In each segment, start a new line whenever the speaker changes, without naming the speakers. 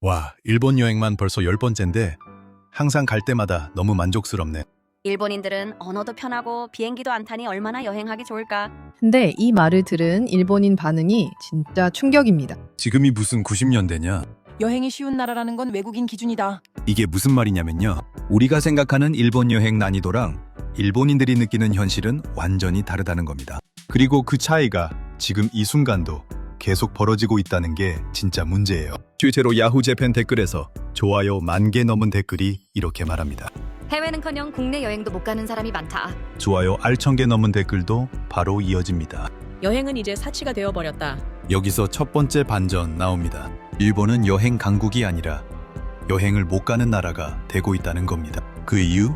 와, 일본 여행만 벌써 10번째인데 항상 갈 때마다 너무 만족스럽네.
일본인들은 언어도 편하고 비행기도 안 타니 얼마나 여행하기 좋을까?
근데 이 말을 들은 일본인 반응이 진짜 충격입니다.
지금이 무슨 90년대냐?
여행이 쉬운 나라라는 건 외국인 기준이다.
이게 무슨 말이냐면요. 우리가 생각하는 일본 여행 난이도랑 일본인들이 느끼는 현실은 완전히 다르다는 겁니다. 그리고 그 차이가 지금 이 순간도 계속 벌어지고 있다는 게 진짜 문제예요. 실제로 야후 재팬 댓글에서 좋아요 10,000개 넘은 댓글이 이렇게 말합니다.
해외는커녕 국내 여행도 못 가는 사람이 많다.
좋아요 1,000개 넘은 댓글도 바로 이어집니다.
여행은 이제 사치가 되어버렸다.
여기서 첫 번째 반전 나옵니다. 일본은 여행 강국이 아니라 여행을 못 가는 나라가 되고 있다는 겁니다. 그 이유?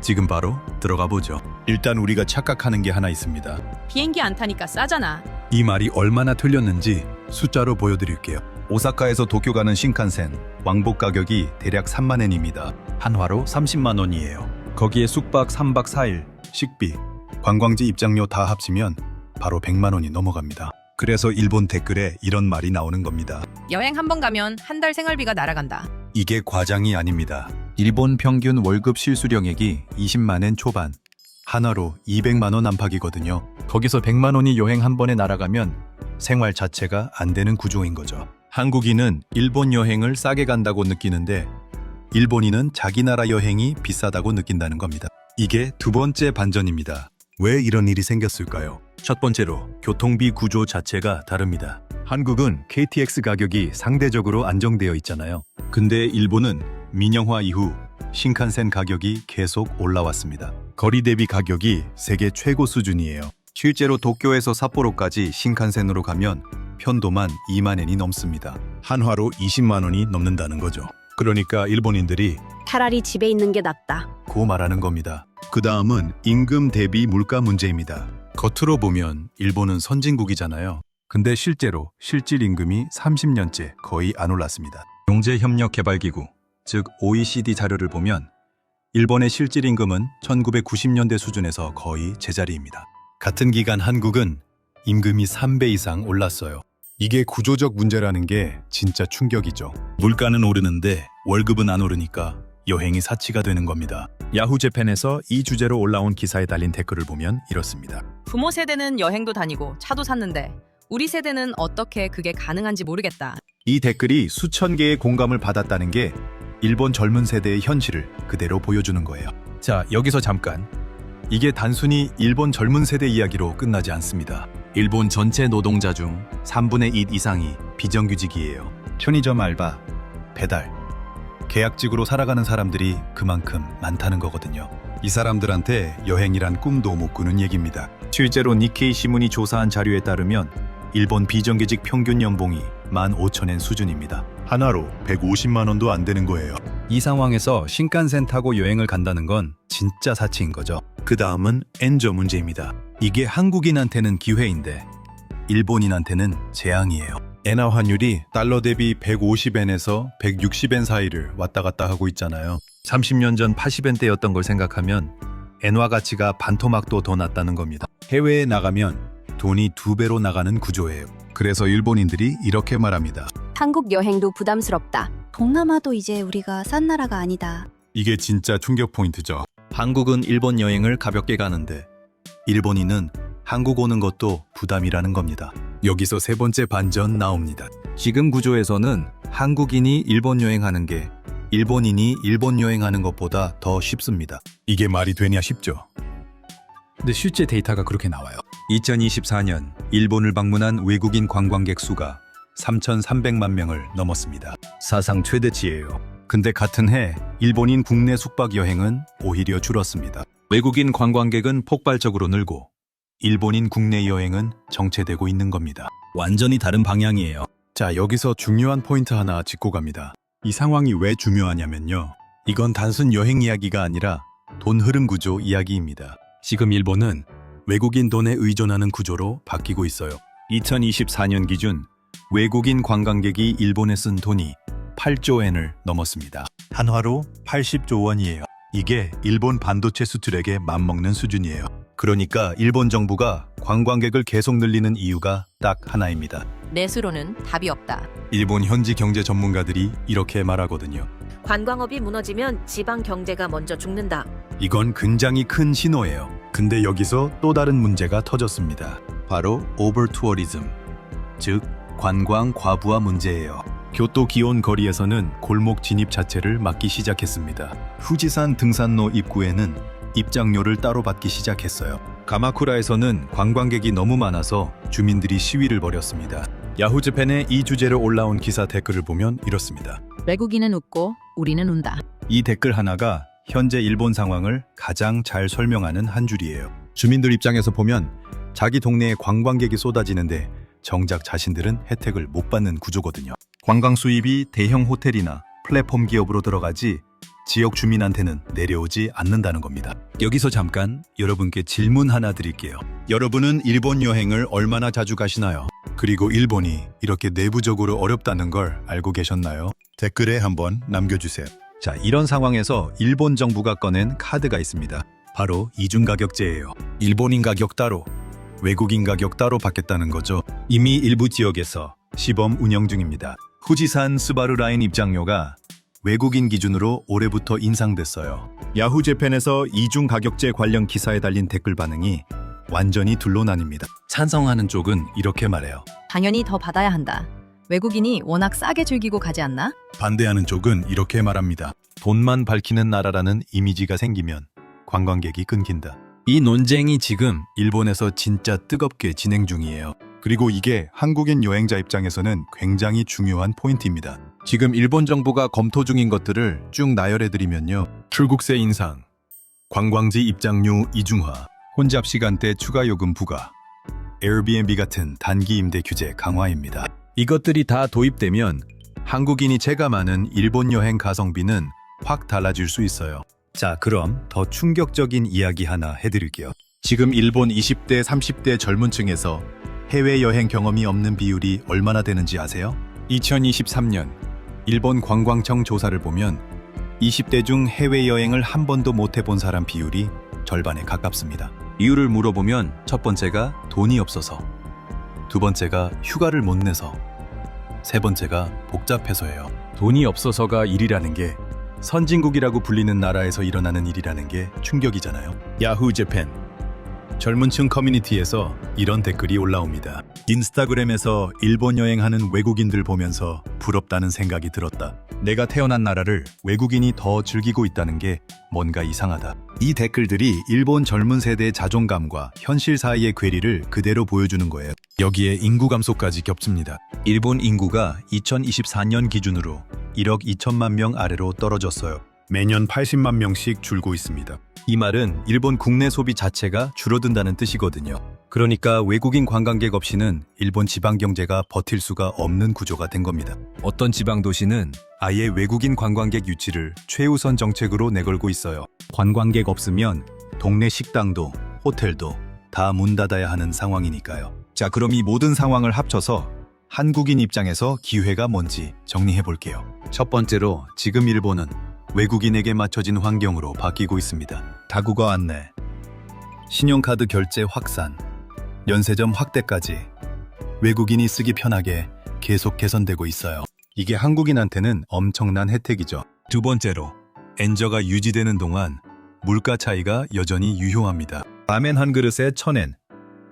지금 바로 들어가 보죠. 일단 우리가 착각하는 게 하나 있습니다.
비행기 안 타니까 싸잖아.
이 말이 얼마나 틀렸는지 숫자로 보여드릴게요. 오사카에서 도쿄 가는 신칸센 왕복 가격이 대략 30,000엔입니다. 한화로 30만 원이에요. 거기에 숙박 3박 4일, 식비, 관광지 입장료 다 합치면 바로 100만 원이 넘어갑니다. 그래서 일본 댓글에 이런 말이 나오는 겁니다.
여행 한 번 가면 한 달 생활비가 날아간다.
이게 과장이 아닙니다. 일본 평균 월급 실수령액이 20만 엔 초반, 한화로 200만 원 안팎이거든요. 거기서 100만 원이 여행 한 번에 날아가면 생활 자체가 안 되는 구조인 거죠. 한국인은 일본 여행을 싸게 간다고 느끼는데 일본인은 자기 나라 여행이 비싸다고 느낀다는 겁니다. 이게 두 번째 반전입니다. 왜 이런 일이 생겼을까요? 첫 번째로 교통비 구조 자체가 다릅니다. 한국은 KTX 가격이 상대적으로 안정되어 있잖아요. 근데 일본은 민영화 이후 신칸센 가격이 계속 올라왔습니다. 거리 대비 가격이 세계 최고 수준이에요. 실제로 도쿄에서 삿포로까지 신칸센으로 가면 편도만 2만 엔이 넘습니다. 한화로 20만 원이 넘는다는 거죠. 그러니까 일본인들이
차라리 집에 있는 게 낫다.
고 말하는 겁니다. 그 다음은 임금 대비 물가 문제입니다. 겉으로 보면 일본은 선진국이잖아요. 근데 실제로 실질 임금이 30년째 거의 안 올랐습니다. 경제협력개발기구, 즉 OECD 자료를 보면 일본의 실질 임금은 1990년대 수준에서 거의 제자리입니다. 같은 기간 한국은 임금이 3배 이상 올랐어요. 이게 구조적 문제라는 게 진짜 충격이죠. 물가는 오르는데 월급은 안 오르니까 여행이 사치가 되는 겁니다. 야후 재팬에서 이 주제로 올라온 기사에 달린 댓글을 보면 이렇습니다.
부모 세대는 여행도 다니고 차도 샀는데 우리 세대는 어떻게 그게 가능한지 모르겠다.
이 댓글이 수천 개의 공감을 받았다는 게 일본 젊은 세대의 현실을 그대로 보여주는 거예요. 자, 여기서 잠깐. 이게 단순히 일본 젊은 세대 이야기로 끝나지 않습니다. 일본 전체 노동자 중 3분의 1 이상이 비정규직이에요. 편의점 알바, 배달, 계약직으로 살아가는 사람들이 그만큼 많다는 거거든요. 이 사람들한테 여행이란 꿈도 못 꾸는 얘기입니다. 실제로 니케이 신문이 조사한 자료에 따르면 일본 비정규직 평균 연봉이 15,000엔 수준입니다. 하나로 150만 원도 안 되는 거예요. 이 상황에서 신칸센 타고 여행을 간다는 건 진짜 사치인 거죠. 그 다음은 엔저 문제입니다. 이게 한국인한테는 기회인데 일본인한테는 재앙이에요. 엔화 환율이 달러 대비 150엔에서 160엔 사이를 왔다 갔다 하고 있잖아요. 30년 전 80엔대였던 걸 생각하면 엔화 가치가 반토막도 더 낮다는 겁니다. 해외에 나가면 돈이 2배로 나가는 구조예요. 그래서 일본인들이 이렇게 말합니다.
한국 여행도 부담스럽다.
동남아도 이제 우리가 싼 나라가 아니다.
이게 진짜 충격 포인트죠. 한국은 일본 여행을 가볍게 가는데 일본인은 한국 오는 것도 부담이라는 겁니다. 여기서 세 번째 반전 나옵니다. 지금 구조에서는 한국인이 일본 여행하는 게 일본인이 일본 여행하는 것보다 더 쉽습니다. 이게 말이 되냐 싶죠. 근데 실제 데이터가 그렇게 나와요. 2024년 일본을 방문한 외국인 관광객 수가 3,300만 명을 넘었습니다. 사상 최대치예요. 근데 같은 해 일본인 국내 숙박 여행은 오히려 줄었습니다. 외국인 관광객은 폭발적으로 늘고 일본인 국내 여행은 정체되고 있는 겁니다. 완전히 다른 방향이에요. 자, 여기서 중요한 포인트 하나 짚고 갑니다. 이 상황이 왜 중요하냐면요. 이건 단순 여행 이야기가 아니라 돈 흐름 구조 이야기입니다. 지금 일본은 외국인 돈에 의존하는 구조로 바뀌고 있어요. 2024년 기준 외국인 관광객이 일본에 쓴 돈이 8조 엔을 넘었습니다. 한화로 80조 원이에요. 이게 일본 반도체 수출액에 맞먹는 수준이에요. 그러니까 일본 정부가 관광객을 계속 늘리는 이유가 딱 하나입니다.
내수로는 답이 없다.
일본 현지 경제 전문가들이 이렇게 말하거든요.
관광업이 무너지면 지방 경제가 먼저 죽는다.
이건 굉장히 큰 신호예요. 근데 여기서 또 다른 문제가 터졌습니다. 바로 오버투어리즘, 즉 관광 과부하 문제예요. 교토 기온 거리에서는 골목 진입 자체를 막기 시작했습니다. 후지산 등산로 입구에는 입장료를 따로 받기 시작했어요. 가마쿠라에서는 관광객이 너무 많아서 주민들이 시위를 벌였습니다. 야후즈팬에 이 주제로 올라온 기사 댓글을 보면 이렇습니다.
외국인은 웃고 우리는 운다.
이 댓글 하나가 현재 일본 상황을 가장 잘 설명하는 한 줄이에요. 주민들 입장에서 보면 자기 동네에 관광객이 쏟아지는데 정작 자신들은 혜택을 못 받는 구조거든요. 관광 수입이 대형 호텔이나 플랫폼 기업으로 들어가지 지역 주민한테는 내려오지 않는다는 겁니다. 여기서 잠깐 여러분께 질문 하나 드릴게요. 여러분은 일본 여행을 얼마나 자주 가시나요? 그리고 일본이 이렇게 내부적으로 어렵다는 걸 알고 계셨나요? 댓글에 한번 남겨주세요. 자, 이런 상황에서 일본 정부가 꺼낸 카드가 있습니다. 바로 이중가격제예요. 일본인 가격 따로, 외국인 가격 따로 받겠다는 거죠. 이미 일부 지역에서 시범 운영 중입니다. 후지산 스바루 라인 입장료가 외국인 기준으로 올해부터 인상됐어요. 야후재팬에서 이중가격제 관련 기사에 달린 댓글 반응이 완전히 둘로 나뉩니다. 찬성하는 쪽은 이렇게 말해요.
당연히 더 받아야 한다. 외국인이 워낙 싸게 즐기고 가지 않나?
반대하는 쪽은 이렇게 말합니다. 돈만 밝히는 나라라는 이미지가 생기면 관광객이 끊긴다. 이 논쟁이 지금 일본에서 진짜 뜨겁게 진행 중이에요. 그리고 이게 한국인 여행자 입장에서는 굉장히 중요한 포인트입니다. 지금 일본 정부가 검토 중인 것들을 쭉 나열해드리면요. 출국세 인상, 관광지 입장료 이중화, 혼잡 시간대 추가 요금 부과, 에어비앤비 같은 단기 임대 규제 강화입니다. 이것들이 다 도입되면 한국인이 체감하는 일본 여행 가성비는 확 달라질 수 있어요. 자, 그럼 더 충격적인 이야기 하나 해드릴게요. 지금 일본 20대, 30대 젊은 층에서 해외여행 경험이 없는 비율이 얼마나 되는지 아세요? 2023년 일본 관광청 조사를 보면 20대 중 해외여행을 한 번도 못 해본 사람 비율이 절반에 가깝습니다. 이유를 물어보면 첫 번째가 돈이 없어서, 두 번째가 휴가를 못 내서, 세 번째가 복잡해서예요. 돈이 없어서가 일이라는 게 선진국이라고 불리는 나라에서 일어나는 일이라는 게 충격이잖아요. 야후재팬 젊은 층 커뮤니티에서 이런 댓글이 올라옵니다. 인스타그램에서 일본 여행하는 외국인들 보면서 부럽다는 생각이 들었다. 내가 태어난 나라를 외국인이 더 즐기고 있다는 게 뭔가 이상하다. 이 댓글들이 일본 젊은 세대의 자존감과 현실 사이의 괴리를 그대로 보여주는 거예요. 여기에 인구 감소까지 겹칩니다. 일본 인구가 2024년 기준으로 1억 2천만 명 아래로 떨어졌어요. 매년 80만 명씩 줄고 있습니다. 이 말은 일본 국내 소비 자체가 줄어든다는 뜻이거든요. 그러니까 외국인 관광객 없이는 일본 지방 경제가 버틸 수가 없는 구조가 된 겁니다. 어떤 지방 도시는 아예 외국인 관광객 유치를 최우선 정책으로 내걸고 있어요. 관광객 없으면 동네 식당도 호텔도 다 문 닫아야 하는 상황이니까요. 자, 그럼 이 모든 상황을 합쳐서 한국인 입장에서 기회가 뭔지 정리해 볼게요. 첫 번째로 지금 일본은 외국인에게 맞춰진 환경으로 바뀌고 있습니다. 다국어 안내, 신용카드 결제 확산, 면세점 확대까지 외국인이 쓰기 편하게 계속 개선되고 있어요. 이게 한국인한테는 엄청난 혜택이죠. 두 번째로 엔저가 유지되는 동안 물가 차이가 여전히 유효합니다. 라멘 한 그릇에 1,000엔,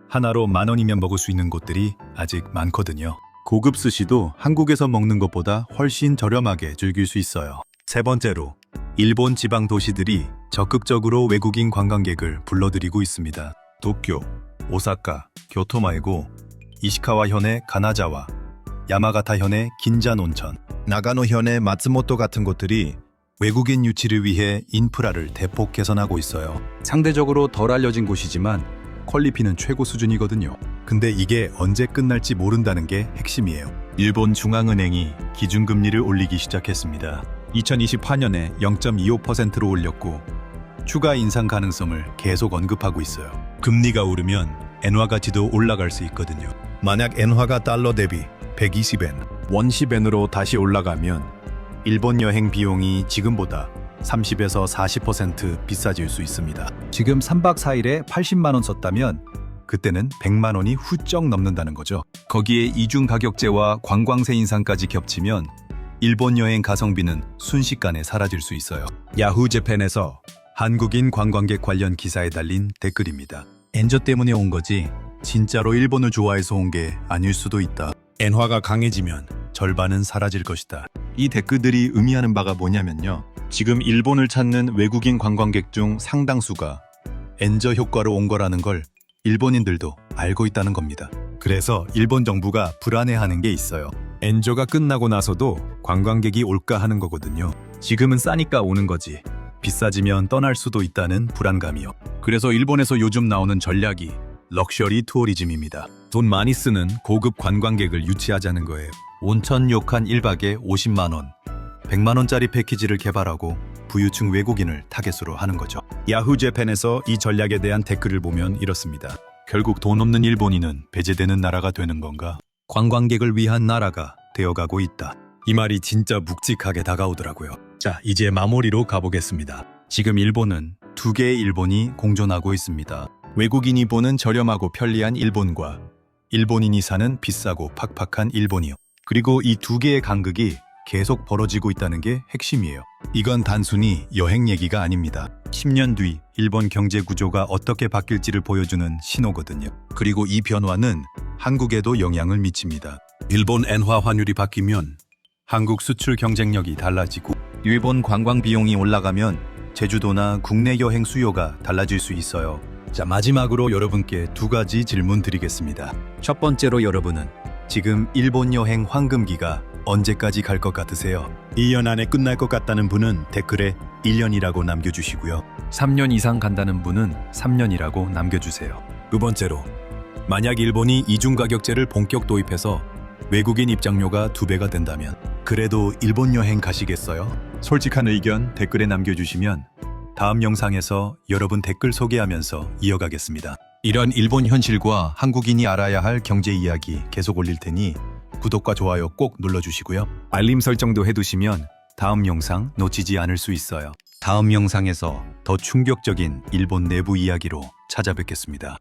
하나로 10,000원이면 먹을 수 있는 곳들이 아직 많거든요. 고급 스시도 한국에서 먹는 것보다 훨씬 저렴하게 즐길 수 있어요. 세 번째로 일본 지방 도시들이 적극적으로 외국인 관광객을 불러들이고 있습니다. 도쿄, 오사카, 교토 말고 이시카와 현의 가나자와, 야마가타 현의 긴잔 온천, 나가노 현의 마츠모토 같은 곳들이 외국인 유치를 위해 인프라를 대폭 개선하고 있어요. 상대적으로 덜 알려진 곳이지만 퀄리티는 최고 수준이거든요. 근데 이게 언제 끝날지 모른다는 게 핵심이에요. 일본 중앙은행이 기준금리를 올리기 시작했습니다. 2028년에 0.25%로 올렸고 추가 인상 가능성을 계속 언급하고 있어요. 금리가 오르면 엔화 가치도 올라갈 수 있거든요. 만약 엔화가 달러 대비 120엔, 원시엔으로 다시 올라가면 일본 여행 비용이 지금보다 30에서 40% 비싸질 수 있습니다. 지금 3박 4일에 80만 원 썼다면 그때는 100만 원이 훌쩍 넘는다는 거죠. 거기에 이중 가격제와 관광세 인상까지 겹치면 일본 여행 가성비는 순식간에 사라질 수 있어요. 야후 재팬에서 한국인 관광객 관련 기사에 달린 댓글입니다. 엔저 때문에 온 거지 진짜로 일본을 좋아해서 온 게 아닐 수도 있다. 엔화가 강해지면 절반은 사라질 것이다. 이 댓글들이 의미하는 바가 뭐냐면요. 지금 일본을 찾는 외국인 관광객 중 상당수가 엔저 효과로 온 거라는 걸 일본인들도 알고 있다는 겁니다. 그래서 일본 정부가 불안해하는 게 있어요. 엔저가 끝나고 나서도 관광객이 올까 하는 거거든요. 지금은 싸니까 오는 거지. 비싸지면 떠날 수도 있다는 불안감이요. 그래서 일본에서 요즘 나오는 전략이 럭셔리 투어리즘입니다. 돈 많이 쓰는 고급 관광객을 유치하자는 거예요. 온천 료칸 1박에 50만 원, 100만 원짜리 패키지를 개발하고 부유층 외국인을 타겟으로 하는 거죠. 야후 재팬에서 이 전략에 대한 댓글을 보면 이렇습니다. 결국 돈 없는 일본인은 배제되는 나라가 되는 건가? 관광객을 위한 나라가 되어가고 있다. 이 말이 진짜 묵직하게 다가오더라고요. 자, 이제 마무리로 가보겠습니다. 지금 일본은 두 개의 일본이 공존하고 있습니다. 외국인이 보는 저렴하고 편리한 일본과 일본인이 사는 비싸고 팍팍한 일본이요. 그리고 이 두 개의 간극이 계속 벌어지고 있다는 게 핵심이에요. 이건 단순히 여행 얘기가 아닙니다. 10년 뒤 일본 경제 구조가 어떻게 바뀔지를 보여주는 신호거든요. 그리고 이 변화는 한국에도 영향을 미칩니다. 일본 엔화 환율이 바뀌면 한국 수출 경쟁력이 달라지고 일본 관광 비용이 올라가면 제주도나 국내 여행 수요가 달라질 수 있어요. 자, 마지막으로 여러분께 두 가지 질문 드리겠습니다. 첫 번째로 여러분은 지금 일본 여행 황금기가 언제까지 갈 것 같으세요? 2년 안에 끝날 것 같다는 분은 댓글에 1년이라고 남겨주시고요. 3년 이상 간다는 분은 3년이라고 남겨주세요. 두 번째로, 만약 일본이 이중가격제를 본격 도입해서 외국인 입장료가 2배가 된다면 그래도 일본 여행 가시겠어요? 솔직한 의견 댓글에 남겨주시면 다음 영상에서 여러분 댓글 소개하면서 이어가겠습니다. 이런 일본 현실과 한국인이 알아야 할 경제 이야기 계속 올릴 테니 구독과 좋아요 꼭 눌러주시고요. 알림 설정도 해두시면 다음 영상 놓치지 않을 수 있어요. 다음 영상에서 더 충격적인 일본 내부 이야기로 찾아뵙겠습니다.